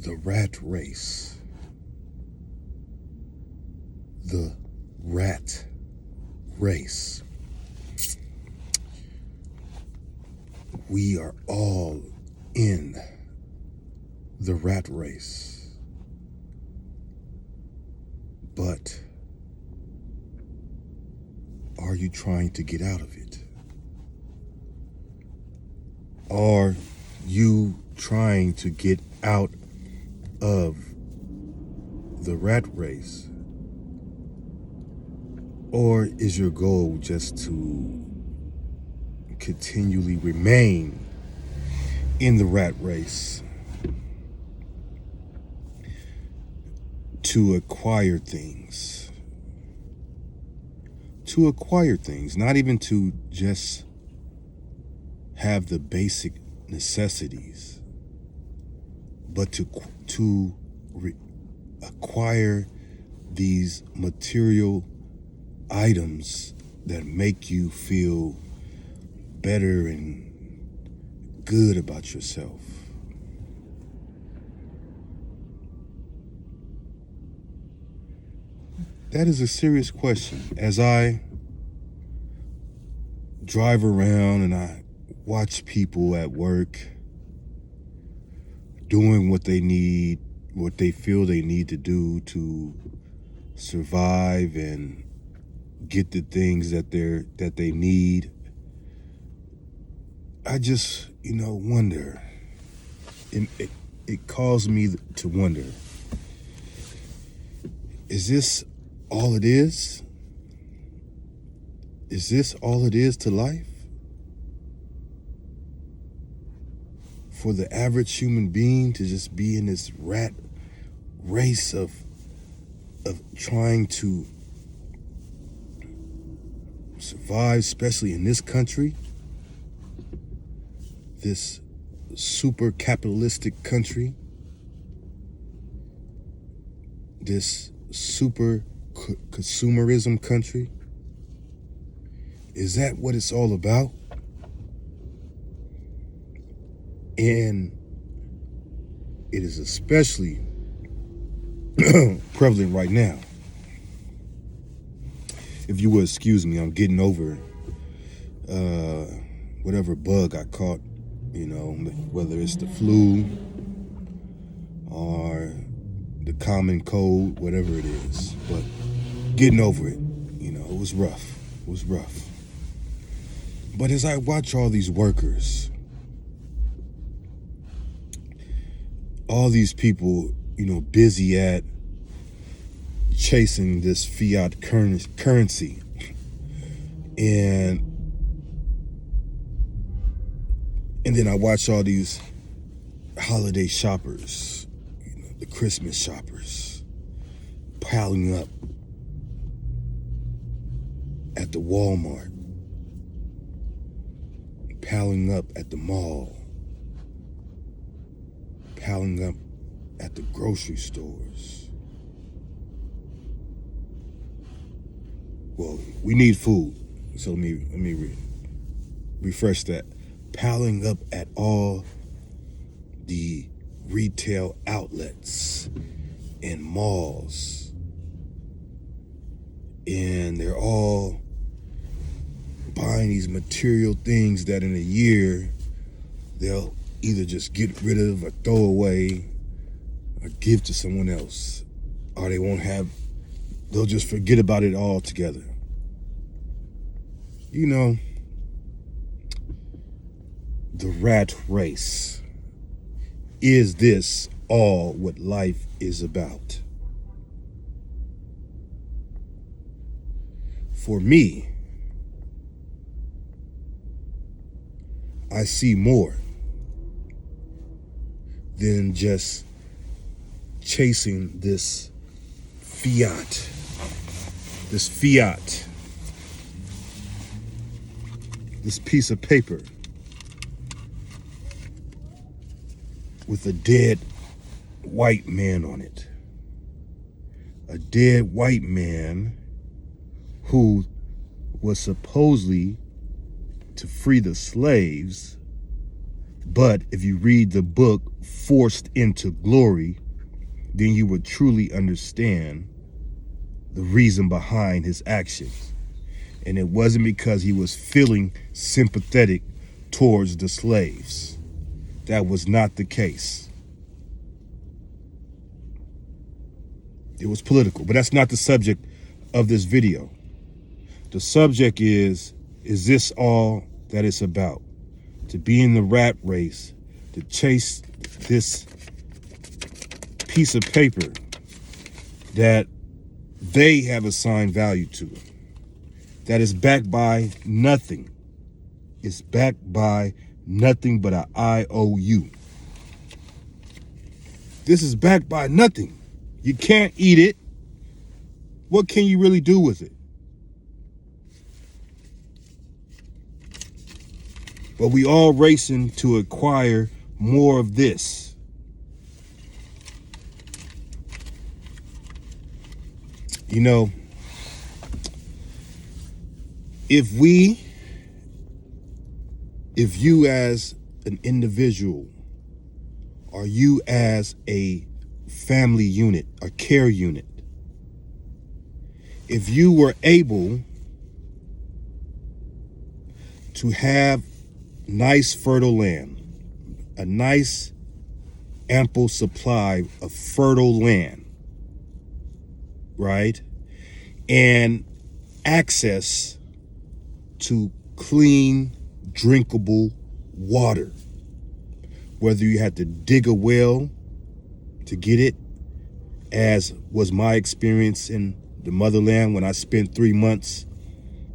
The rat race. The rat race. We are all in the rat race. But are you trying to get out of it? Are you trying to get out of the rat race? Or is your goal just to continually remain in the rat race, to acquire things? To acquire things, not even to just have the basic necessities, but to acquire these material items that make you feel better and good about yourself. That is a serious question. As I drive around and I watch people at work doing what they need, what they feel they need to do to survive and get the things that they need, I just, wonder. It caused me to wonder, is this all it is? Is this all it is to life? For the average human being to just be in this rat race of trying to survive, especially in this country, this super capitalistic country, this super consumerism country? Is that what it's all about? And it is especially prevalent right now. If you would excuse me, I'm getting over whatever bug I caught, whether it's the flu or the common cold, whatever it is. But getting over it, it was rough. It was rough. But as I watch all these workers, all these people, busy at chasing this fiat currency, and then I watch all these holiday shoppers, the Christmas shoppers, piling up at the Walmart, piling up at the mall, piling up at the grocery stores. Well, we need food, so let me refresh that. Piling up at all the retail outlets and malls, and they're all buying these material things that in a year they'll either just get rid of or throw away or give to someone else, or they'll just forget about it altogether. The rat race. Is this all what life is about? For me, I see more than just chasing this fiat, this piece of paper with a dead white man on it. A dead white man who was supposedly to free the slaves, But if you read the book Forced into Glory, then you would truly understand the reason behind his actions. And it wasn't because he was feeling sympathetic towards the slaves. That was not the case. It was political, but that's not the subject of this video. The subject is this all that it's about? To be in the rat race, to chase this piece of paper that they have assigned value to, that is backed by nothing. It's backed by nothing but an IOU. This is backed by nothing. You can't eat it. What can you really do with it? But we all racing to acquire more of this. You know, if you as an individual, or you as a family unit, a care unit, if you were able to have nice fertile land, a nice ample supply of fertile land, right? And access to clean, drinkable water, whether you had to dig a well to get it, as was my experience in the motherland when I spent 3 months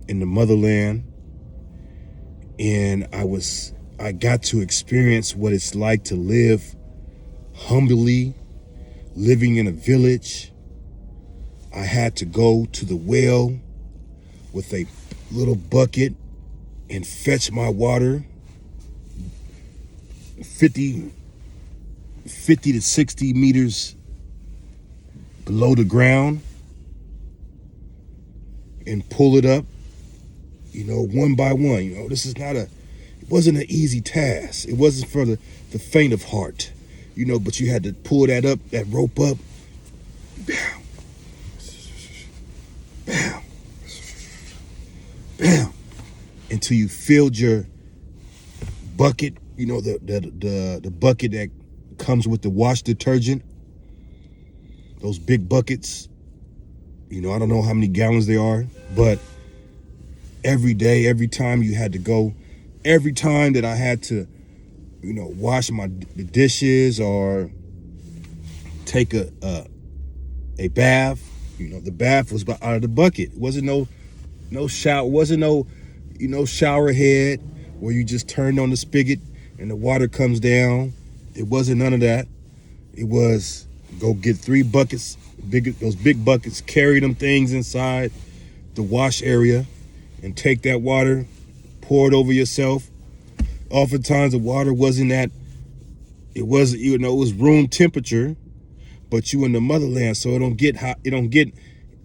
in the motherland, and I got to experience what it's like to live humbly, living in a village. I had to go to the well with a little bucket and fetch my water 50 to 60 meters below the ground and pull it up, one by one. This is it wasn't an easy task. It wasn't for the faint of heart, but you had to pull that rope up, bam, bam, bam, until you filled your bucket, the bucket that comes with the wash detergent, those big buckets. I don't know how many gallons they are, but every day, every time you had to go, every time that I had to, wash the dishes or take a bath, the bath was out of the bucket. It wasn't no shower, wasn't no shower head where you just turned on the spigot and the water comes down. It wasn't none of that. It was go get 3 buckets, those big buckets, carry them things inside the wash area and take that water, pour it over yourself. Oftentimes the water wasn't it was room temperature, but you in the motherland, so it don't get hot, it don't get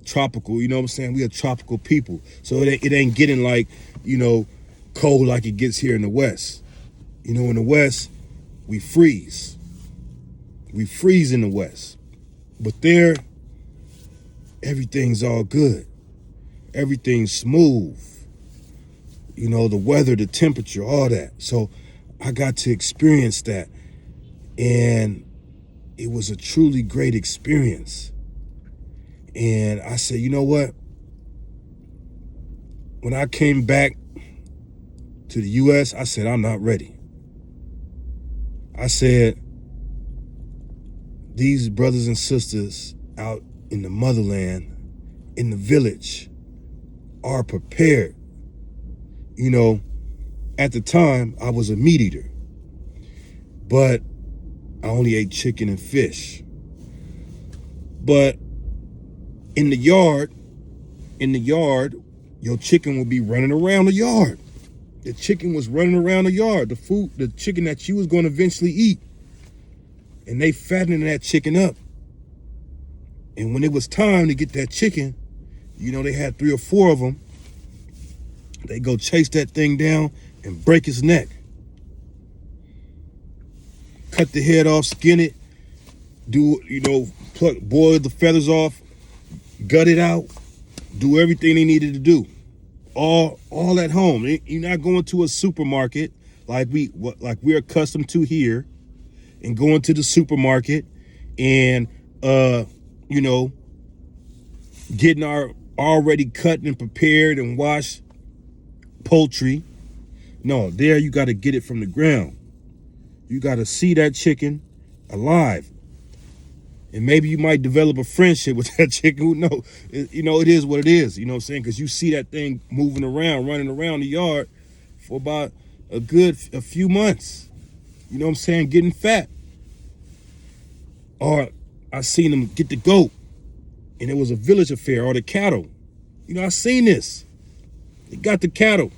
tropical, you know what I'm saying? We are tropical people. So it ain't getting like, cold like it gets here in the West. In the West, we freeze. We freeze in the West. But there, everything's all good. Everything's smooth. The weather, the temperature, all that. So I got to experience that. And it was a truly great experience. And I said, you know what? When I came back to the U.S., I said, I'm not ready. I said, these brothers and sisters out in the motherland, in the village, are prepared. At the time, I was a meat eater, but I only ate chicken and fish. But in the yard, your chicken would be running around the yard. The chicken was running around the yard, the chicken that you was going to eventually eat. And they fattening that chicken up. And when it was time to get that chicken, they had 3 or 4 of them. They go chase that thing down and break his neck. cut the head off, skin it, boil the feathers off, gut it out, do everything they needed to do. All at home. You're not going to a supermarket like we're accustomed to here, and going to the supermarket and getting our already cut and prepared and washed poultry. No, there you got to get it from the ground. You got to see that chicken alive. And maybe you might develop a friendship with that chicken. Who knows? It is what it is. You know what I'm saying? Because you see that thing moving around, running around the yard for about a few months. You know what I'm saying? Getting fat. Or I seen them get the goat, and it was a village affair, or the cattle. I seen this. They got the cattle.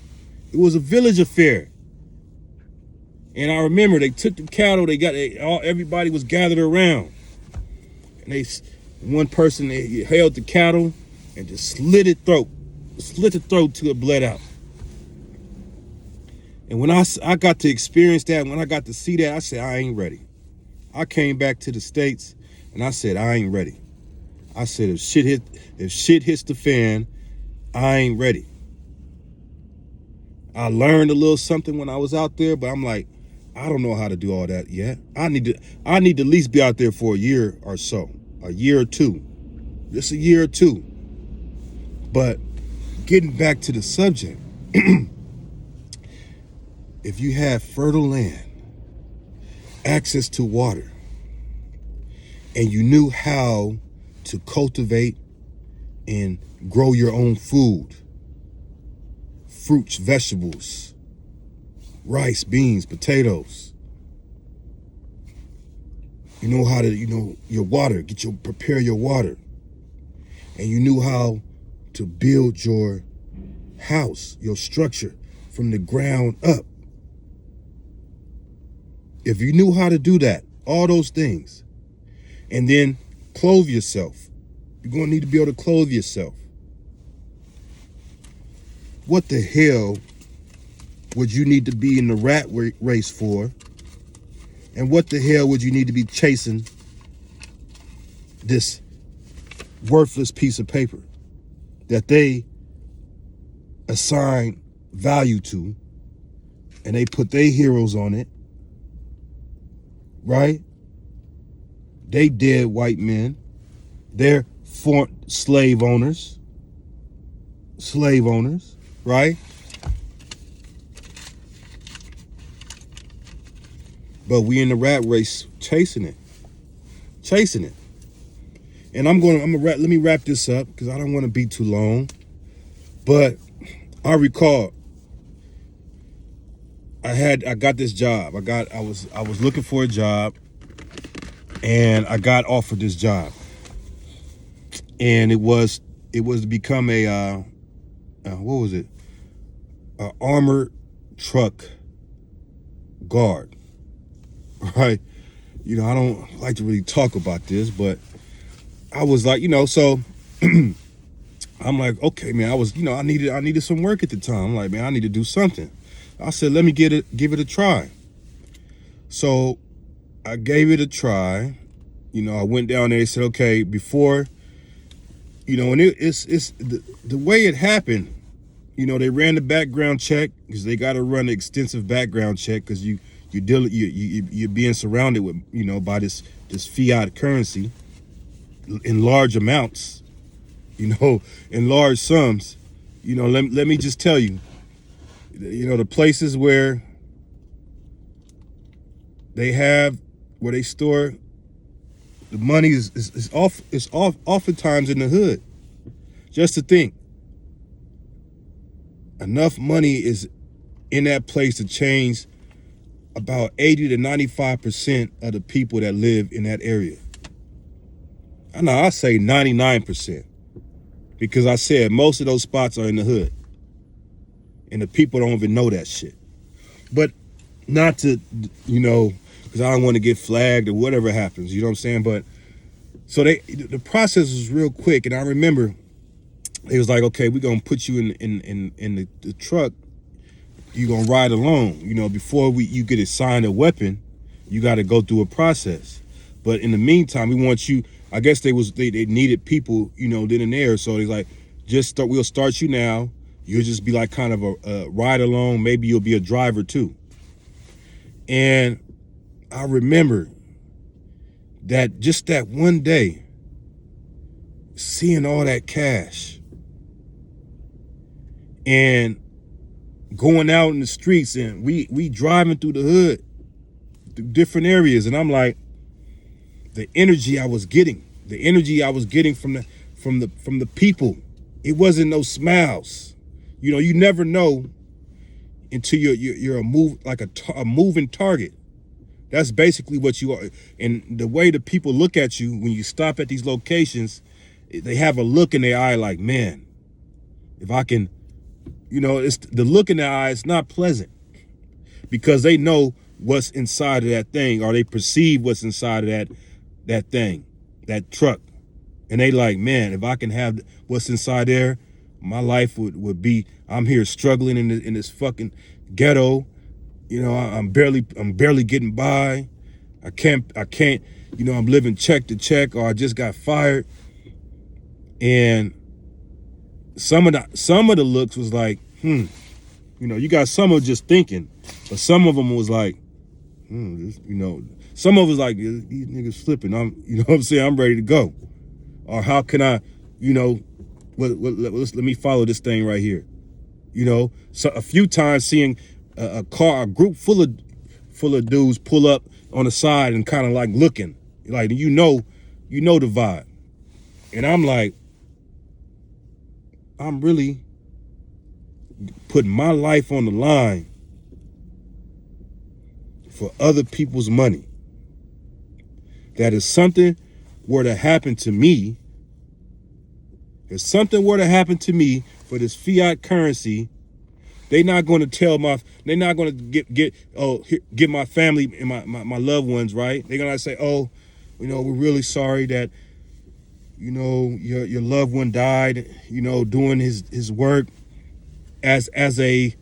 It was a village affair. And I remember they took the cattle, everybody was gathered around. And one person held the cattle and just slit the throat till it bled out. And when I got to experience that, when I got to see that, I said, I ain't ready. I came back to the States and I said, I ain't ready. I said, if shit hits the fan, I ain't ready. I learned a little something when I was out there, but I'm like, I don't know how to do all that yet. I need to at least be out there for a year or so, a year or two, just a year or two. But getting back to the subject, if you have fertile land, access to water, and you knew how to cultivate and grow your own food, fruits, vegetables, rice, beans, potatoes. You know how to, your water, prepare your water. And you knew how to build your house, your structure from the ground up. If you knew how to do that, all those things, and then clothe yourself, you're going to need to be able to clothe yourself. What the hell would you need to be in the rat race for? And what the hell would you need to be chasing this worthless piece of paper that they assign value to, and they put their heroes on it, right? They dead white men. They're slave owners, right? But we in the rat race chasing it. And let me wrap this up because I don't want to be too long. But I recall I got this job. I was looking for a job, and I got offered this job. And it was to become a what was it? An armored truck guard. Right? I don't like to really talk about this, but I was like, so I'm like, okay, man, I needed some work at the time. I'm like, man, I need to do something. I said, let me give it a try. So I gave it a try. I went down there and said, okay, before, and it's the way it happened, they ran the background check because they got to run an extensive background check because you're being surrounded with, by this fiat currency in large amounts, in large sums. Let me just tell you, the places where they store the money is oftentimes in the hood. Just to think, enough money is in that place to change about 80 to 95% of the people that live in that area. I say 99%, because I said most of those spots are in the hood, and the people don't even know that shit. But not to, because I don't want to get flagged or whatever happens, you know what I'm saying? But so the process was real quick, and I remember it was like, okay, we're gonna put you in the truck. You're gonna ride alone, before you get assigned a weapon. You got to go through a process. But in the meantime, we want you. I guess they needed people, then and there. So they're like, we'll start you now. You'll just be like kind of a ride along. Maybe you'll be a driver too. And I remember that just that one day, seeing all that cash and going out in the streets, and we driving through the hood, through different areas, and I'm like, the energy I was getting from the people, it wasn't no smiles. You never know until you're a moving target. That's basically what you are. And the way the people look at you when you stop at these locations, they have a look in their eye like, man, if I can, it's the look in their eye. It's not pleasant because they know what's inside of that thing, or they perceive what's inside of that thing, that truck. And they like, man, if I can have what's inside there, my life would be, I'm here struggling in this fucking ghetto. I'm barely getting by. I can't, I'm living check to check, or I just got fired. And some of the looks was like, you got some of just thinking, but some of them was like, some of us like, these niggas flipping. I'm ready to go. Or how can I, let me follow this thing right here. So a few times seeing a group full of dudes pull up on the side and kind of like looking, like, the vibe. And I'm like, I'm really putting my life on the line for other people's money. That if something were to happen to me, for this fiat currency, they're not going to give my family and my loved ones, right? They're going to say, oh, we're really sorry that, your loved one died, doing his work as a,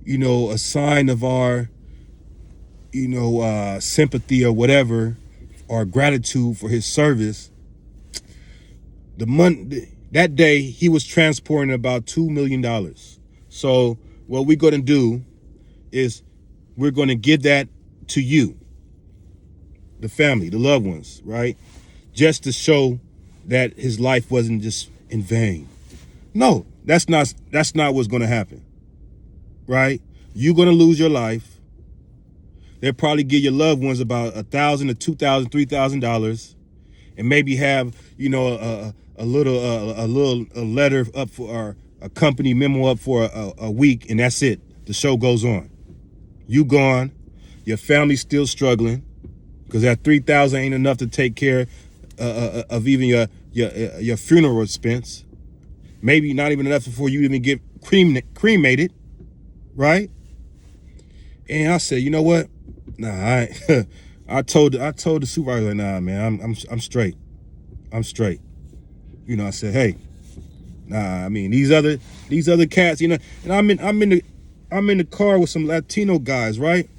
a sign of our, sympathy or whatever, or gratitude for his service. That day he was transporting about $2 million. So what we're going to do is we're going to give that to you, the family, the loved ones, right? Just to show that his life wasn't just in vain. No, that's not what's going to happen, right? You're going to lose your life. They'll probably give your loved ones about $1,000 to $2,000, $3,000, and maybe have, a little letter up for, or a company memo up for a week, and that's it. The show goes on. You gone. Your family's still struggling because that $3,000 ain't enough to take care of even your funeral expense. Maybe not even enough for you to even get cremated, right? And I said, you know what? Nah, I told the supervisor, nah, man, I'm straight. I'm straight. I said, hey, nah, I mean, these other cats, and I'm in the car with some Latino guys, right?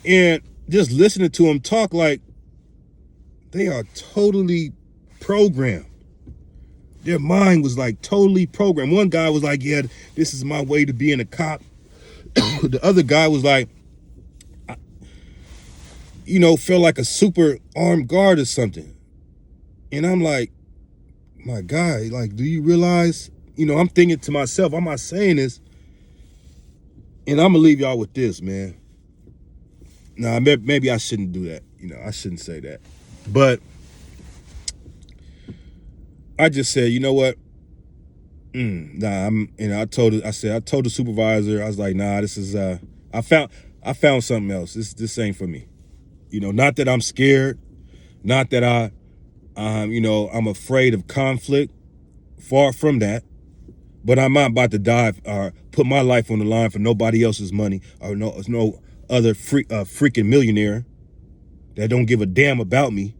And just listening to them talk, like, they are totally programmed. Their mind was like totally programmed. One guy was like, yeah, this is my way to being a cop. The other guy was like, felt like a super armed guard or something. And I'm like, my guy, like, do you realize, I'm thinking to myself, I'm not saying this, and I'm gonna leave y'all with this, man. Nah, maybe I shouldn't do that. I shouldn't say that. But I just said, you know what? Nah, I told the supervisor, I was like, nah, this is, I found something else. This ain't for me. Not that I'm scared, not that I'm afraid of conflict. Far from that. But I'm not about to dive or put my life on the line for nobody else's money, or no other freaking millionaire that don't give a damn about me.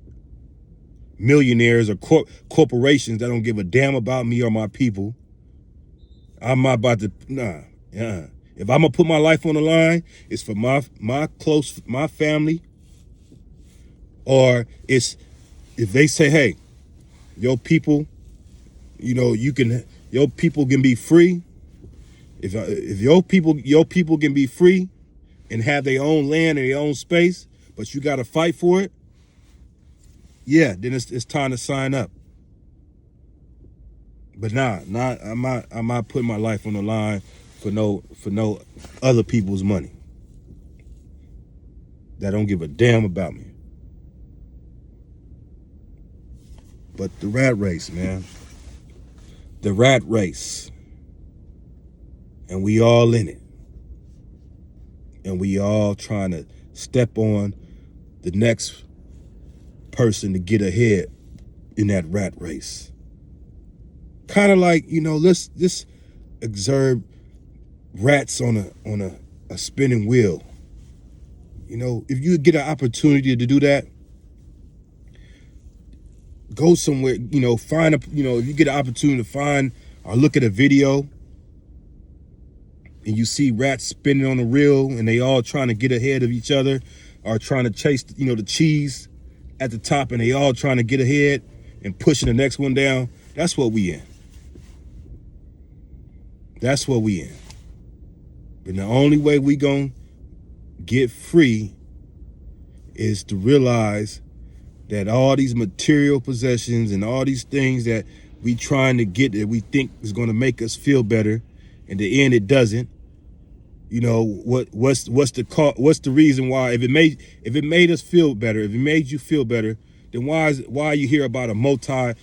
Millionaires or corporations that don't give a damn about me or my people. I'm not about to, nah. If I'm gonna put my life on the line, it's for my family, or it's if they say, hey, your people, your people can be free. If your people can be free and have their own land and their own space, but you got to fight for it, yeah, then it's time to sign up. But I'm not putting my life on the line for no other people's money that don't give a damn about me. But the rat race, man. The rat race. And we all in it. And we all trying to step on the next person to get ahead in that rat race. Kind of like, let's just observe rats on a spinning wheel. If you get an opportunity to do that, go somewhere, find if you get an opportunity to find or look at a video and you see rats spinning on the reel and they all trying to get ahead of each other or trying to chase, the cheese at the top, and they all trying to get ahead and pushing the next one down. That's what we in. That's what we in. And the only way we gonna get free is to realize that all these material possessions and all these things that we trying to get that we think is going to make us feel better, in the end it doesn't. What's the reason why? If it made us feel better, if it made you feel better, then why you hear about multi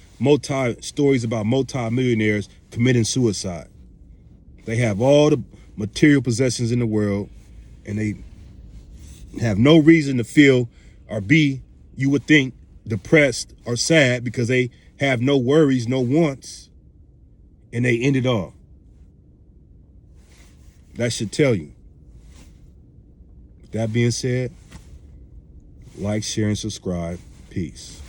stories about multi-millionaires committing suicide? They have all the material possessions in the world, and they have no reason to feel or be, you would think, depressed or sad because they have no worries, no wants, and they end it all. That should tell you. With that being said, like, share, and subscribe. Peace.